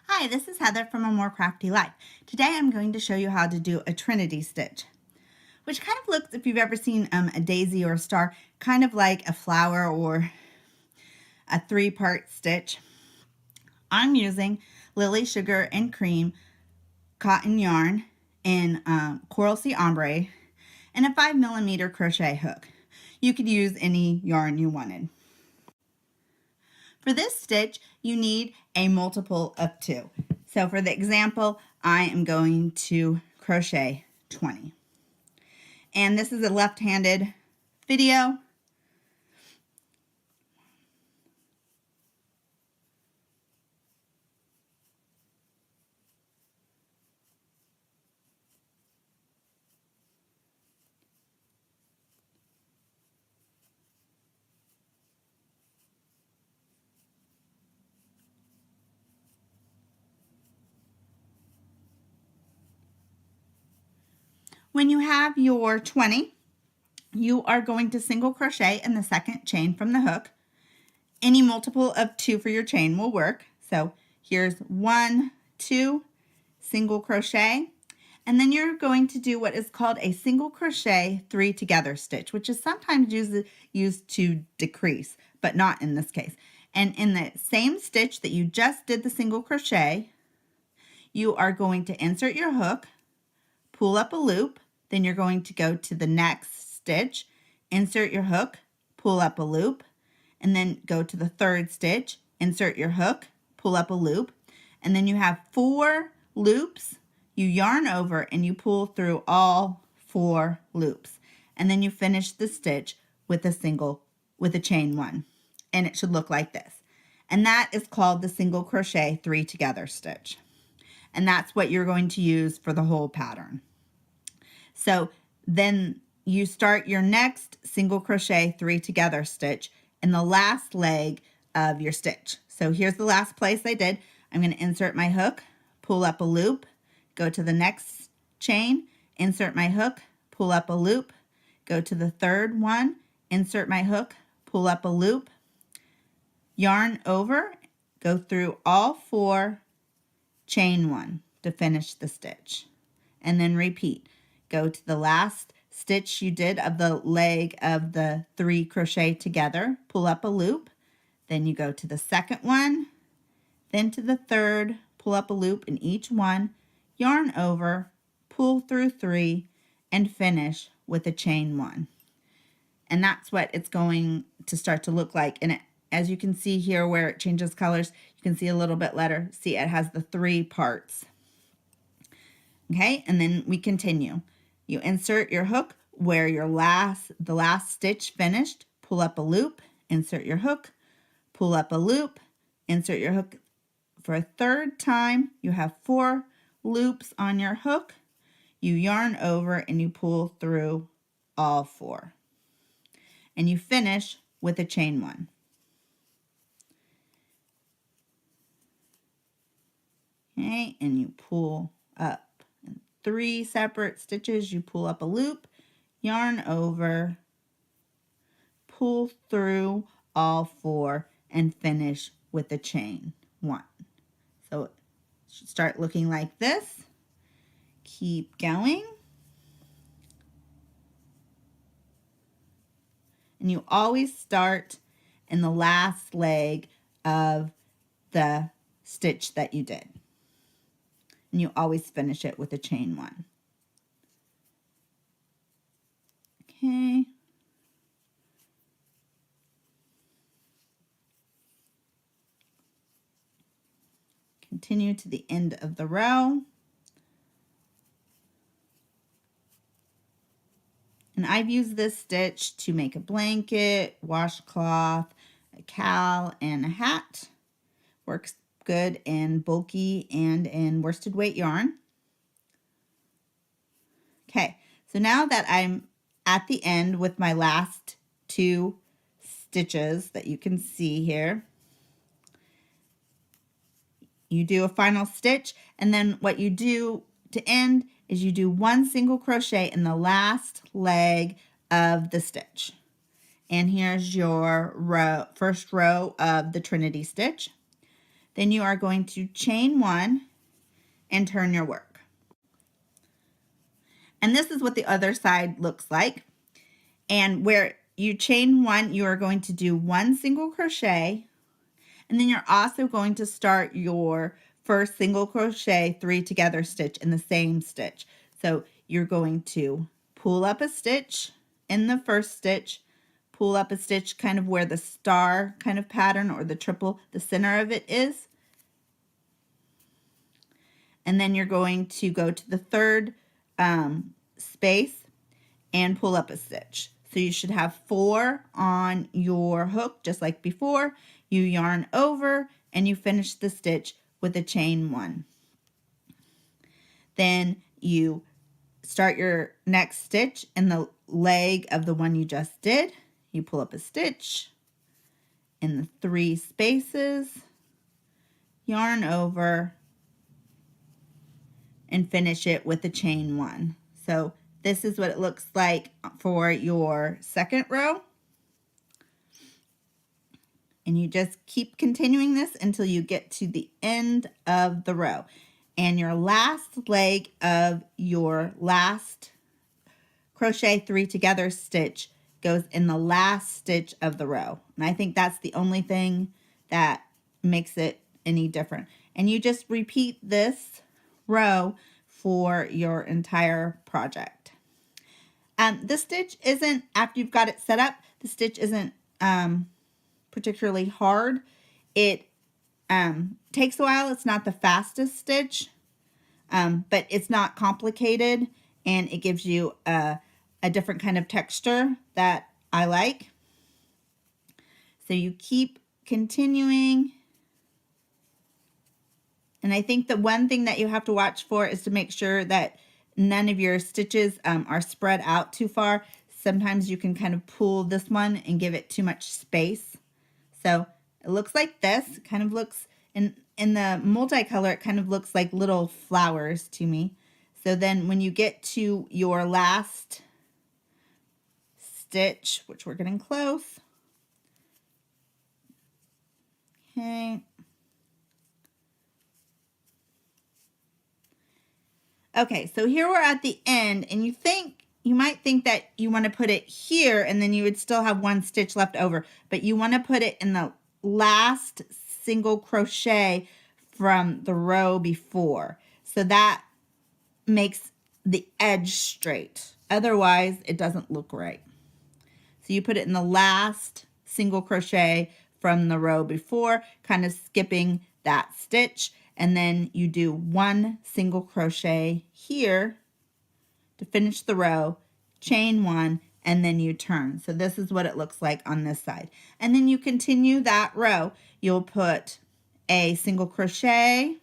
Hi, this is Heather from A More Crafty Life. Today I'm going to show you how to do a Trinity stitch, which kind of looks, if you've ever seen a daisy or a star, kind of like a flower or a three-part stitch. I'm using Lily Sugar and Cream cotton yarn in Coral Sea Ombre and a 5mm crochet hook. You could use any yarn you wanted. For this stitch, you need a multiple of 2. So for the example, I am going to crochet 20. And this is a left-handed video. When you have your 20, you are going to single crochet in the second chain from the hook. Any multiple of 2 for your chain will work. So here's 1, 2, single crochet, and then you're going to do what is called a single crochet 3 together stitch, which is sometimes used to decrease, but not in this case. And in the same stitch that you just did the single crochet, you are going to insert your hook, pull up a loop, then you're going to go to the next stitch, insert your hook, pull up a loop, and then go to the third stitch, insert your hook, pull up a loop, and then you have 4 loops. You yarn over and you pull through all 4 loops, and then you finish the stitch with a chain 1, and it should look like this. And that is called the single crochet 3 together stitch, and that's what you're going to use for the whole pattern. So then you start your next single crochet 3 together stitch in the last leg of your stitch. So here's the last place I did. I'm going to insert my hook, pull up a loop, go to the next chain, insert my hook, pull up a loop, go to the third one, insert my hook, pull up a loop, yarn over, go through all 4, chain 1 to finish the stitch, and then repeat. Go to the last stitch you did of the leg of the 3 crochet together, pull up a loop, then you go to the second one, then to the third, pull up a loop in each one, yarn over, pull through 3, and finish with a chain 1. And that's what it's going to start to look like. And as you can see here where it changes colors, you can see a little bit later. See, it has the 3 parts. Okay, and then we continue. You insert your hook where the last stitch finished, pull up a loop, insert your hook, pull up a loop, insert your hook for a third time. You have 4 loops on your hook. You yarn over and you pull through all 4. And you finish with a chain 1. Okay, and you pull up. 3 separate stitches, you pull up a loop, yarn over, pull through all 4, and finish with a chain 1. So it should start looking like this. Keep going. And you always start in the last leg of the stitch that you did. And you always finish it with a chain 1. Okay. Continue to the end of the row. And I've used this stitch to make a blanket, washcloth, a cowl, and a hat. Works good in bulky and in worsted weight yarn. Okay, so now that I'm at the end with my last 2 stitches that you can see here, you do a final stitch, and then what you do to end is you do 1 single crochet in the last leg of the stitch. And here's your first row of the Trinity stitch. Then you are going to chain 1 and turn your work. And this is what the other side looks like. And where you chain 1, you are going to do 1 single crochet, and then you're also going to start your first single crochet 3 together stitch in the same stitch. So you're going to pull up a stitch in the first stitch, pull up a stitch kind of where the star kind of pattern or the triple, the center of it is. And then you're going to go to the third space and pull up a stitch. So you should have 4 on your hook just like before. You yarn over and you finish the stitch with a chain 1. Then you start your next stitch in the leg of the one you just did. You pull up a stitch in the 3 spaces, yarn over, and finish it with a chain 1. So this is what it looks like for your second row. And you just keep continuing this until you get to the end of the row. And your last leg of your last crochet 3 together stitch goes in the last stitch of the row. And I think that's the only thing that makes it any different. And you just repeat this row for your entire project. The stitch isn't, after you've got it set up, the stitch isn't particularly hard. It takes a while. It's not the fastest stitch, but it's not complicated, and it gives you a different kind of texture that I like. So you keep continuing. And I think the one thing that you have to watch for is to make sure that none of your stitches are spread out too far. Sometimes you can kind of pull this one and give it too much space. So it looks like this. It kind of looks, in the multicolor, it kind of looks like little flowers to me. So then when you get to your last stitch, which we're getting close. Okay. Okay, so here we're at the end, and you might think that you want to put it here and then you would still have 1 stitch left over, but you want to put it in the last single crochet from the row before. So that makes the edge straight. Otherwise, it doesn't look right. So you put it in the last single crochet from the row before, kind of skipping that stitch. And then you do 1 single crochet here to finish the row, chain 1, and then you turn. So this is what it looks like on this side. And then you continue that row. You'll put a single crochet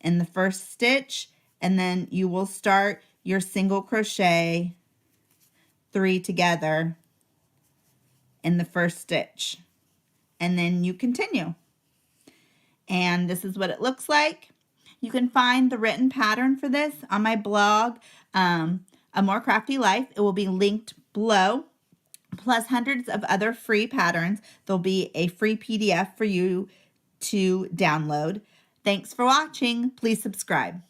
in the first stitch, and then you will start your single crochet 3 together in the first stitch. And then you continue. And this is what it looks like. You can find the written pattern for this on my blog, A More Crafty Life. It will be linked below, plus hundreds of other free patterns. There'll be a free PDF for you to download. Thanks for watching. Please subscribe.